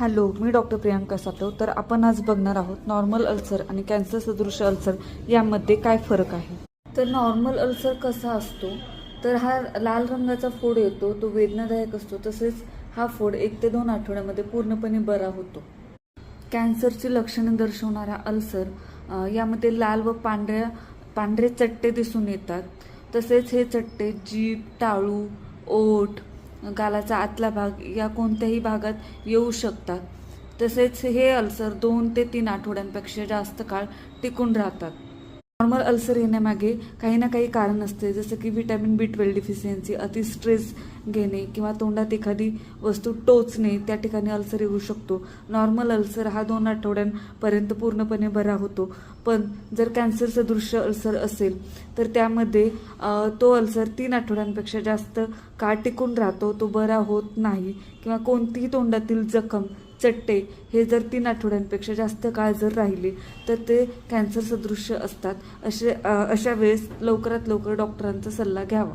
Hello, मी doctor Priyanka Satav. तर आपण आज बघणार आहोत नॉर्मल अल्सर आणि कॅन्सर सदृश अल्सर यामध्ये काय फरक आहे. तर नॉर्मल अल्सर कसा असतो, तर हा लाल रंगाचा फोड येतो, तो वेदनादायक असतो. तसेच हा फोड 1 ते 2 आठवड्यामध्ये पूर्णपणे बरा होतो. कॅन्सरची लक्षणे दर्शवणारा अल्सर यामध्ये लाल व पांढरे चट्टे दिसून येतात. तसेच हे चट्टे जीभ, टाळू, ओठ, गालाचा आतला भाग या कोणत्याही भागात येऊ शकतात. तसेच हे अल्सर 2 ते 3 आठवड्यांपेक्षा जास्त काळ टिकून राहतात. नॉर्मल अल्सर येण्यामागे काही ना काही कारण असते, जसं की व्हिटॅमिन B12 डिफिशियन्सी, अति स्ट्रेस घेणे किंवा तोंडात एखादी वस्तू टोचणे, त्या ठिकाणी अल्सर येऊ शकतो. नॉर्मल अल्सर हा 2 आठवड्यांपर्यंत पूर्णपणे बरा होतो. पण जर कॅन्सर सदृश अल्सर असेल तर त्यामध्ये तो अल्सर 3 आठवड्यांपेक्षा जास्त काळ टिकून राहतो, तो बरा होत नाही. किंवा कोणतीही तोंडातील जखम, चट्टे हे जर 3 आठवड्यांपेक्षा जास्त काळ जर राहिले तर ते कॅन्सर सदृश असतात. अशा वेळेस लवकरात लवकर डॉक्टरांचा सल्ला घ्यावा.